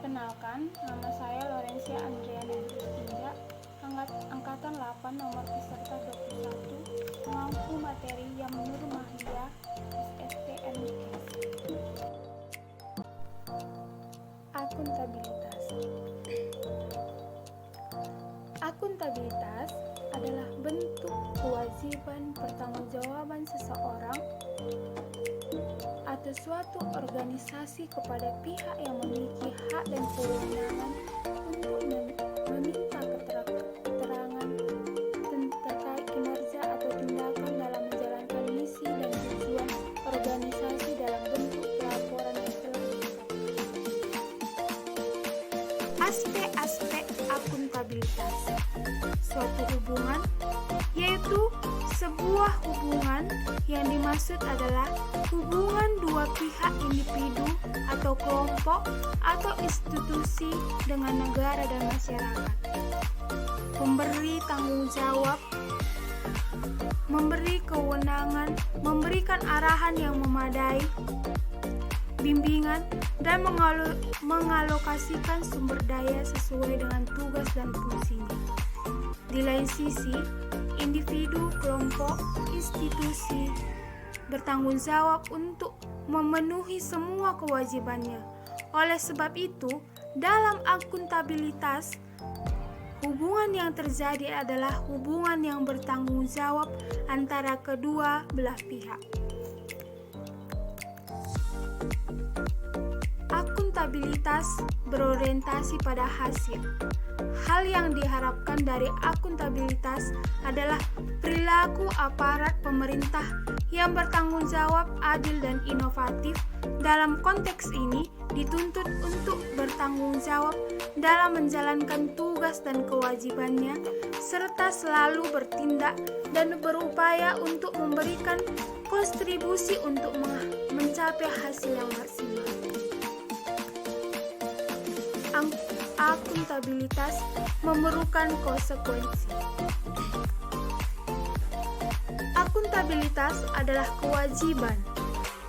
Perkenalkan, nama saya Lorencia Andriana Justinja, Angkatan 8 nomor peserta 21, mengampu materi yang menurut Mahia SSTMKes. Akuntabilitas. Akuntabilitas adalah bentuk kewajiban pertanggungjawaban seseorang atau suatu organisasi kepada pihak yang memiliki hak dan kewenangan untuk meminta keterangan terkait kinerja atau tindakan dalam menjalankan misi dan tujuan organisasi dalam bentuk laporan yang telah ditetapkan. Aspek-aspek akuntabilitas suatu hubungan, yaitu sebuah hubungan yang dimaksud adalah hubungan dua pihak individu atau kelompok atau institusi dengan negara dan masyarakat. Memberi tanggung jawab, memberi kewenangan, memberikan arahan yang memadai, bimbingan, dan mengalokasikan sumber daya sesuai dengan tugas dan fungsinya. Di lain sisi, individu, kelompok, institusi bertanggung jawab untuk memenuhi semua kewajibannya. Oleh sebab itu, dalam akuntabilitas, hubungan yang terjadi adalah hubungan yang bertanggung jawab antara kedua belah pihak. Akuntabilitas berorientasi pada hasil. Hal yang diharapkan dari akuntabilitas adalah perilaku aparat pemerintah yang bertanggung jawab, adil, dan inovatif. Dalam konteks ini, dituntut untuk bertanggung jawab dalam menjalankan tugas dan kewajibannya, serta selalu bertindak dan berupaya untuk memberikan kontribusi untuk mencapai hasil yang maksimal. Akuntabilitas memerlukan konsekuensi. Akuntabilitas adalah kewajiban.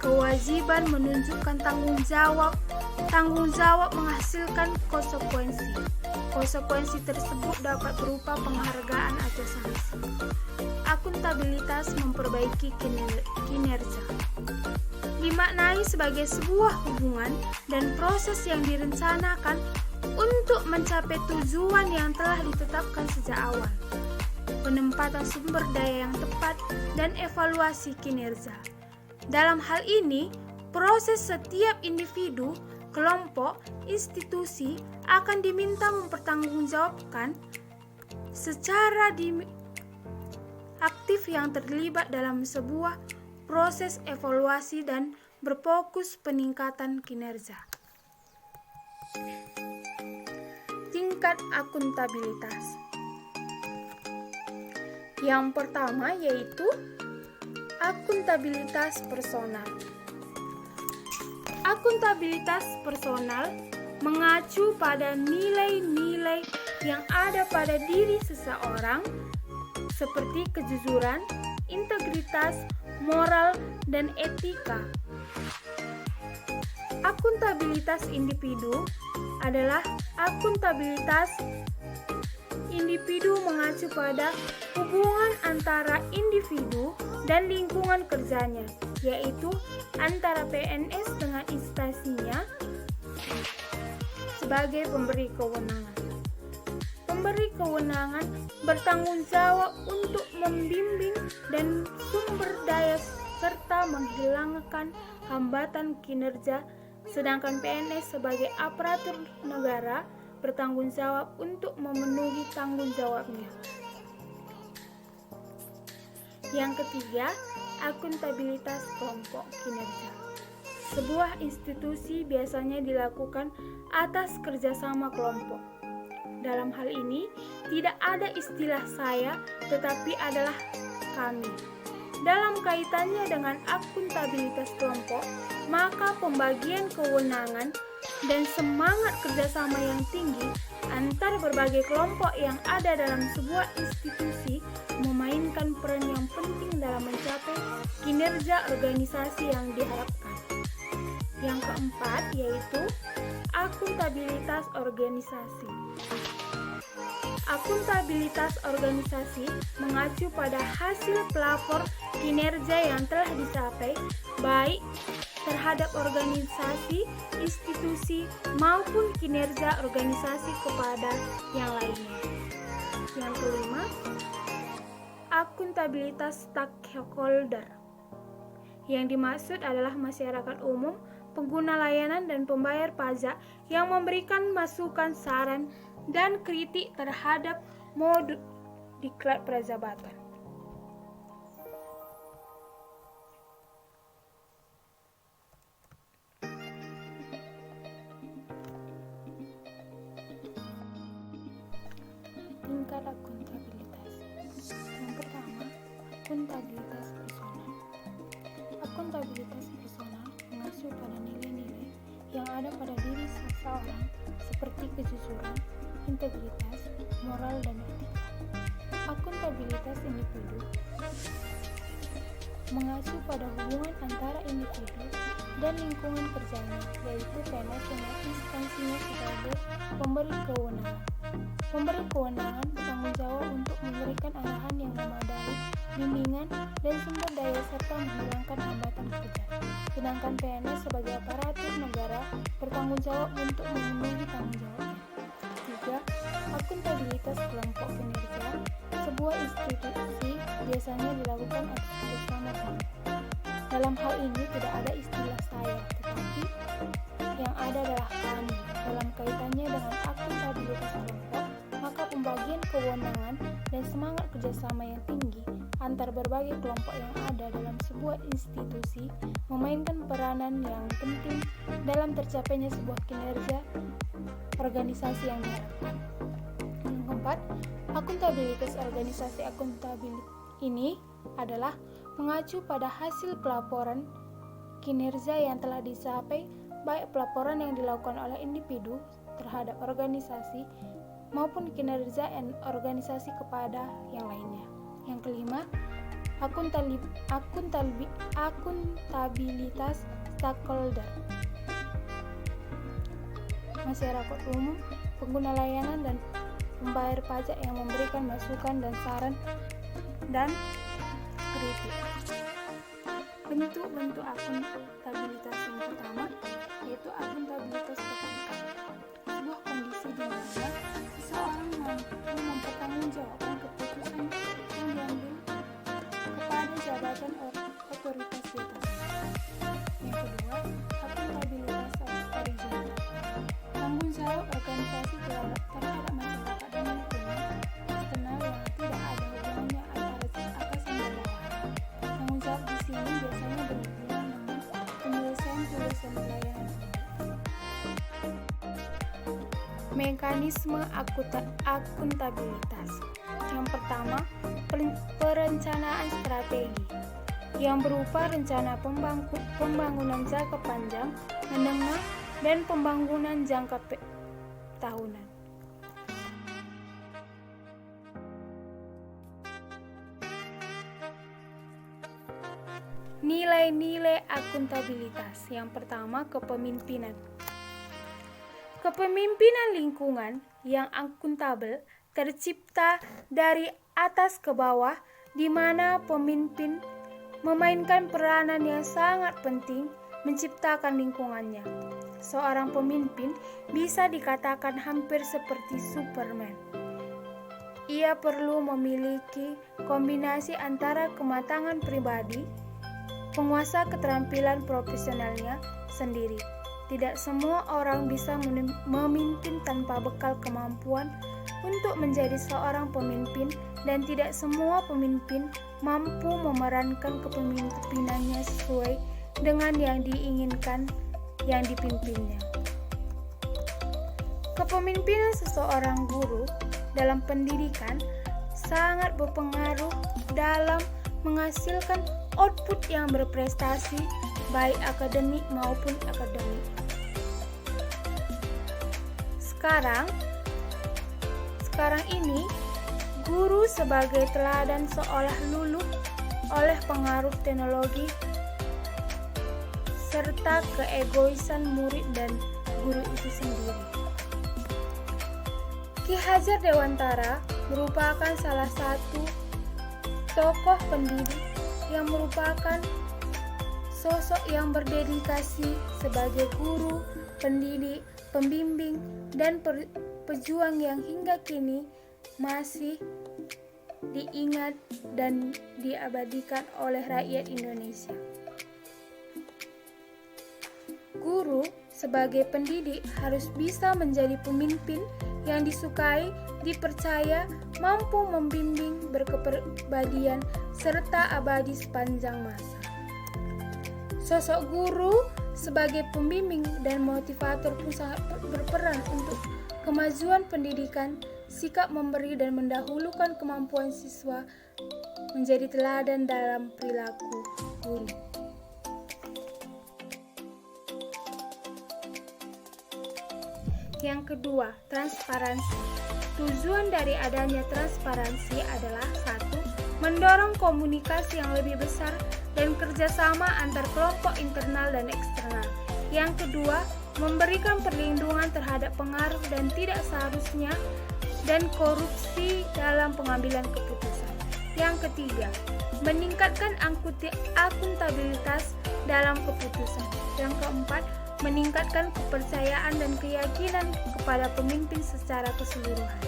Kewajiban menunjukkan tanggung jawab. Tanggung jawab menghasilkan konsekuensi. Konsekuensi tersebut dapat berupa penghargaan atau sanksi. Akuntabilitas memperbaiki kinerja. Dimaknai sebagai sebuah hubungan dan proses yang direncanakan untuk mencapai tujuan yang telah ditetapkan sejak awal. Penempatan sumber daya yang tepat dan evaluasi kinerja. Dalam hal ini, proses setiap individu, kelompok, institusi akan diminta mempertanggungjawabkan secara aktif yang terlibat dalam sebuah proses evaluasi dan berfokus peningkatan kinerja. Tingkat akuntabilitas. Yang pertama yaitu akuntabilitas personal. Akuntabilitas personal mengacu pada nilai-nilai yang ada pada diri seseorang seperti kejujuran, integritas, moral, dan etika. Akuntabilitas individu adalah akuntabilitas individu mengacu pada hubungan antara individu dan lingkungan kerjanya, yaitu antara PNS dengan instansinya sebagai pemberi kewenangan. Pemberi kewenangan bertanggung jawab untuk membimbing dan sumber daya serta menghilangkan hambatan kinerja, sedangkan PNS sebagai aparatur negara bertanggung jawab untuk memenuhi tanggung jawabnya. Yang ketiga, akuntabilitas kelompok kinerja. Sebuah institusi biasanya dilakukan atas kerjasama kelompok. Dalam hal ini, tidak ada istilah saya, tetapi adalah kami. Dalam kaitannya dengan akuntabilitas kelompok, maka pembagian kewenangan dan semangat kerjasama yang tinggi antar berbagai kelompok yang ada dalam sebuah institusi memainkan peran yang penting dalam mencapai kinerja organisasi yang diharapkan. Yang keempat yaitu Akuntabilitas organisasi. Akuntabilitas organisasi mengacu pada hasil pelapor kinerja yang telah dicapai baik terhadap organisasi, institusi, maupun kinerja organisasi kepada yang lainnya. Yang kelima, akuntabilitas stakeholder. Yang dimaksud adalah masyarakat umum, pengguna layanan dan pembayar pajak yang memberikan masukan, saran, dan kritik terhadap modul diklat pejabat. Tingkat akuntabilitas. Yang pertama, akuntabilitas personal. Akuntabilitas personal mengacu pada nilai-nilai yang ada pada diri seseorang seperti kejujuran, integritas, moral, dan etika. Akuntabilitas individu mengacu pada hubungan antara individu dan lingkungan kerjanya, yaitu PNS dengan instansinya sebagai pemberi kewenangan. Pemberi kewenangan bertanggung jawab untuk memberikan arahan yang memadai, bimbingan, dan sumber daya serta menghilangkan hambatan kerja. Sedangkan PNS sebagai aparatur negara bertanggung jawab untuk memenuhi tanggung jawabnya. 3. Akuntabilitas kelompok kinerja. Sebuah institusi biasanya dilakukan atas bersama-sama. Dalam hal ini tidak ada istilah saya, tetapi yang ada adalah kami. Dalam kaitannya dengan akuntabilitas kelompok, maka pembagian kewenangan dan semangat kerjasama yang tinggi antar berbagai kelompok yang ada dalam sebuah institusi memainkan peranan yang penting dalam tercapainya sebuah kinerja organisasi yang diharapkan. Yang keempat, akuntabilitas organisasi. Akuntabilitas ini adalah mengacu pada hasil pelaporan kinerja yang telah dicapai, baik pelaporan yang dilakukan oleh individu terhadap organisasi maupun kinerja organisasi kepada yang lainnya. Yang kelima, akuntabilitas stakeholder. Masyarakat umum, pengguna layanan, dan pembayar pajak yang memberikan masukan dan saran dan kritik. Bentuk-bentuk akuntabilitas yang pertama yaitu akuntabilitas terbuka. Sebuah kondisi di mana seseorang mampu mempertanggungjawabkan keputusan yang diambil kepada jabatan otoritas di atasnya. Yang kedua, akuntabilitas horizontal. Tanggung jawab organisasi terhadap masyarakat dan lingkungan eksternal yang tidak ada hubungannya antara atasan dan bawahan. Tanggung jawab di sini biasanya berhubungan dengan penyelesaian tugas pelayanan. Mekanisme akuntabilitas. Yang pertama, perencanaan strategi yang berupa rencana pembangunan jangka panjang, menengah, dan pembangunan jangka tahunan. Nilai-nilai akuntabilitas. Yang pertama, kepemimpinan. Kepemimpinan lingkungan yang akuntabel tercipta dari atas ke bawah, di mana pemimpin memainkan peranan yang sangat penting menciptakan lingkungannya. Seorang pemimpin bisa dikatakan hampir seperti Superman. Ia perlu memiliki kombinasi antara kematangan pribadi, penguasa keterampilan profesionalnya sendiri. Tidak semua orang bisa memimpin tanpa bekal kemampuan untuk menjadi seorang pemimpin, dan tidak semua pemimpin mampu memerankan kepemimpinannya sesuai dengan yang diinginkan yang dipimpinnya. Kepemimpinan seseorang guru dalam pendidikan sangat berpengaruh dalam menghasilkan output yang berprestasi, baik akademik maupun akademik. Sekarang ini, guru sebagai teladan seolah luluh oleh pengaruh teknologi serta keegoisan murid dan guru itu sendiri. Ki Hajar Dewantara merupakan salah satu tokoh pendidik yang merupakan sosok yang berdedikasi sebagai guru, pendidik, pembimbing, dan pejuang yang hingga kini masih diingat dan diabadikan oleh rakyat Indonesia. Guru sebagai pendidik harus bisa menjadi pemimpin yang disukai, dipercaya, mampu membimbing, berkepribadian, serta abadi sepanjang masa. Sosok guru sebagai pembimbing dan motivator pun sangat berperan untuk kemajuan pendidikan. Sikap memberi dan mendahulukan kemampuan siswa menjadi teladan dalam perilaku guru. Yang kedua, transparansi. Tujuan dari adanya transparansi adalah 1. Mendorong komunikasi yang lebih besar dan kerjasama antar kelompok internal dan eksternal. Yang kedua, memberikan perlindungan terhadap pengaruh dan tidak seharusnya dan korupsi dalam pengambilan keputusan. Yang ketiga, meningkatkan akuntabilitas dalam keputusan. Yang keempat, meningkatkan kepercayaan dan keyakinan kepada pemimpin secara keseluruhan.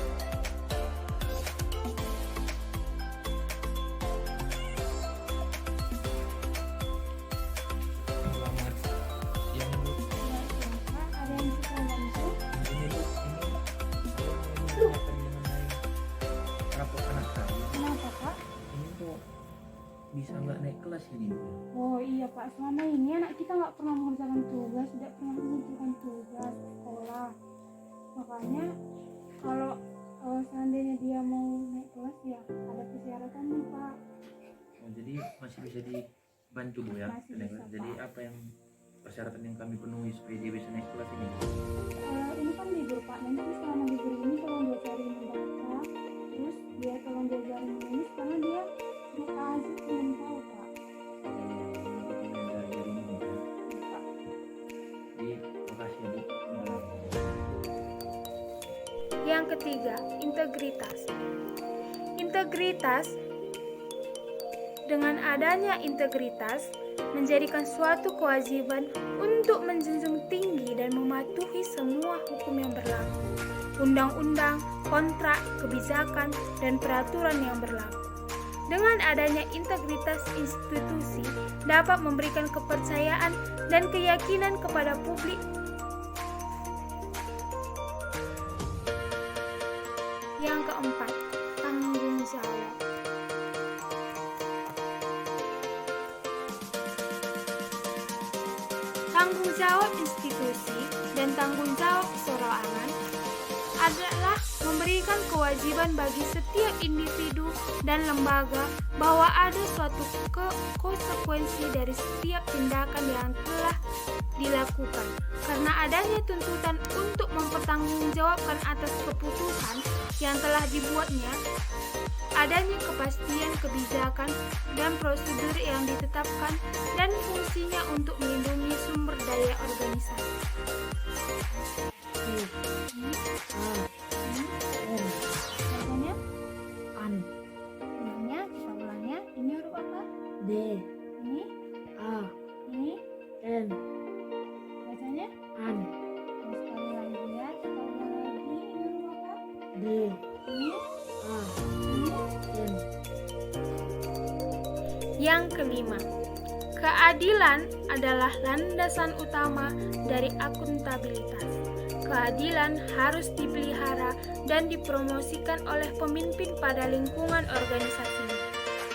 Bisa nggak naik kelas ini? Oh iya Pak, selama ini anak kita nggak pernah mengerjakan tugas, tidak pernah mengerjakan tugas sekolah. Makanya kalau seandainya dia mau naik kelas ya ada persyaratannya Pak. Oh, jadi masih bisa dibantu Bu ya? Masih bisa, Jadi Pak. apa yang persyaratan yang kami penuhi supaya dia bisa naik kelas ini? Ini kan libur Pak, nanti selama libur ini tolong dia cari membaca, terus dia tolong dia cari menulis karena dia dikasih belum tahu Pak. Yang ketiga, integritas. Integritas, dengan adanya integritas, menjadikan suatu kewajiban untuk menjunjung tinggi dan mematuhi semua hukum yang berlaku, undang-undang, kontrak, kebijakan, dan peraturan yang berlaku. Dengan adanya integritas institusi dapat memberikan kepercayaan dan keyakinan kepada publik. Yang keempat, tanggung jawab. Tanggung jawab institusi dan tanggung jawab perorangan adalah memberikan kewajiban bagi setiap individu dan lembaga bahwa ada suatu konsekuensi dari setiap tindakan yang telah dilakukan. Karena adanya tuntutan untuk mempertanggungjawabkan atas keputusan yang telah dibuatnya, adanya kepastian kebijakan dan prosedur yang ditetapkan dan fungsinya untuk melindungi sumber daya organisasi. Bacanya An, namanya kita ulangnya. Ini huruf apa? D, Ini, A, ini. N, Bacanya An, terus sekali lagi ya. Kita ulang lagi. Ini huruf apa? D, Ini, A, ini. N. Yang kelima, keadilan adalah landasan utama dari akuntabilitas. Keadilan harus dipelihara dan dipromosikan oleh pemimpin pada lingkungan organisasinya.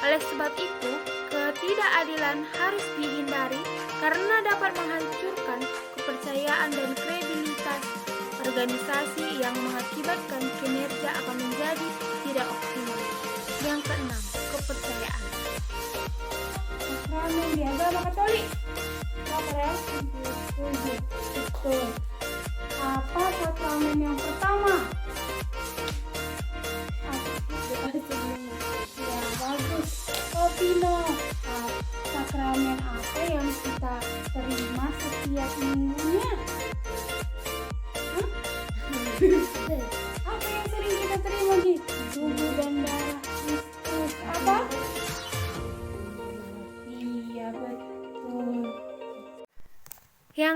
Oleh sebab itu, ketidakadilan harus dihindari karena dapat menghancurkan kepercayaan dan kredibilitas organisasi yang mengakibatkan kinerja akan menjadi tidak optimal. Yang keenam, kepercayaan. Sakramen di agama Katolik. Sakramen setuju. Betul. Apa sakramen yang pertama? Ya bagus. Opino. Sakramen apa yang kita terima setiap minggunya? Hah? Apa yang sering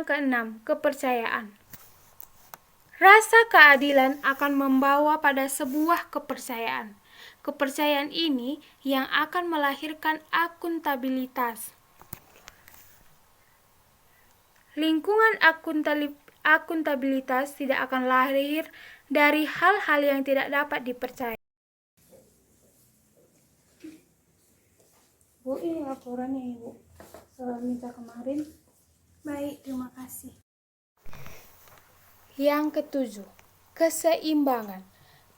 keenam, kepercayaan. Rasa keadilan akan membawa pada sebuah kepercayaan. Kepercayaan ini yang akan melahirkan akuntabilitas. Lingkungan akuntabilitas tidak akan lahir dari hal-hal yang tidak dapat dipercaya. Bu, ini laporannya Ibu. Soal minta kemarin. Baik, terima kasih. Yang ketujuh, keseimbangan.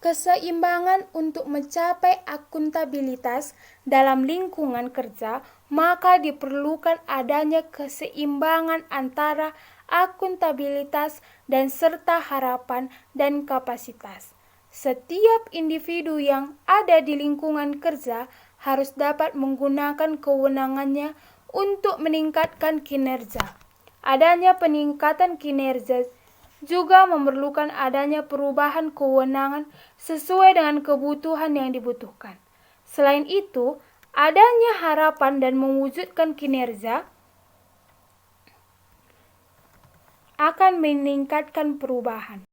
Keseimbangan untuk mencapai akuntabilitas dalam lingkungan kerja, maka diperlukan adanya keseimbangan antara akuntabilitas dan serta harapan dan kapasitas. Setiap individu yang ada di lingkungan kerja harus dapat menggunakan kewenangannya untuk meningkatkan kinerja. Adanya peningkatan kinerja juga memerlukan adanya perubahan kewenangan sesuai dengan kebutuhan yang dibutuhkan. Selain itu, adanya harapan dan mewujudkan kinerja akan meningkatkan perubahan.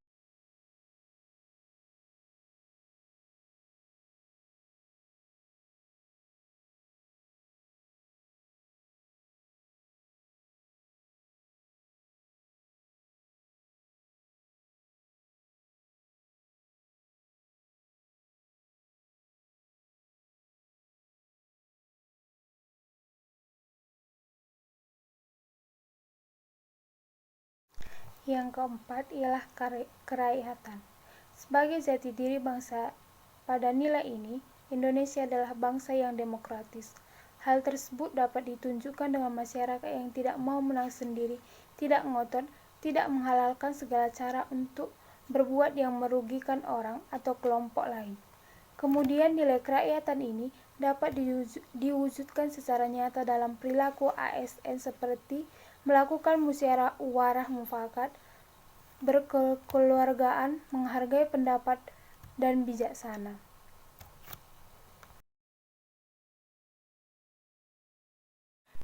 Yang keempat ialah kerakyatan. Sebagai jati diri bangsa, pada nilai ini, Indonesia adalah bangsa yang demokratis. Hal tersebut dapat ditunjukkan dengan masyarakat yang tidak mau menang sendiri, tidak ngotot, tidak menghalalkan segala cara untuk berbuat yang merugikan orang atau kelompok lain. Kemudian nilai kerakyatan ini dapat diwujudkan secara nyata dalam perilaku ASN seperti melakukan musyawarah mufakat, berkekeluargaan, menghargai pendapat, dan bijaksana.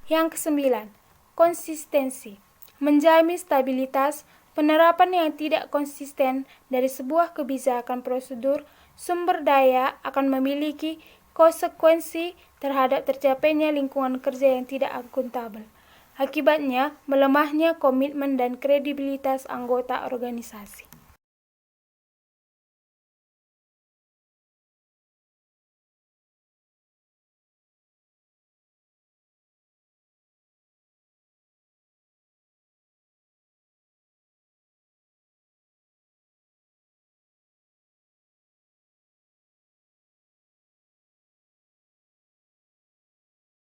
Yang kesembilan, konsistensi. Menjamin stabilitas. Penerapan yang tidak konsisten dari sebuah kebijakan prosedur sumber daya akan memiliki konsekuensi terhadap tercapainya lingkungan kerja yang tidak akuntabel. Akibatnya, melemahnya komitmen dan kredibilitas anggota organisasi.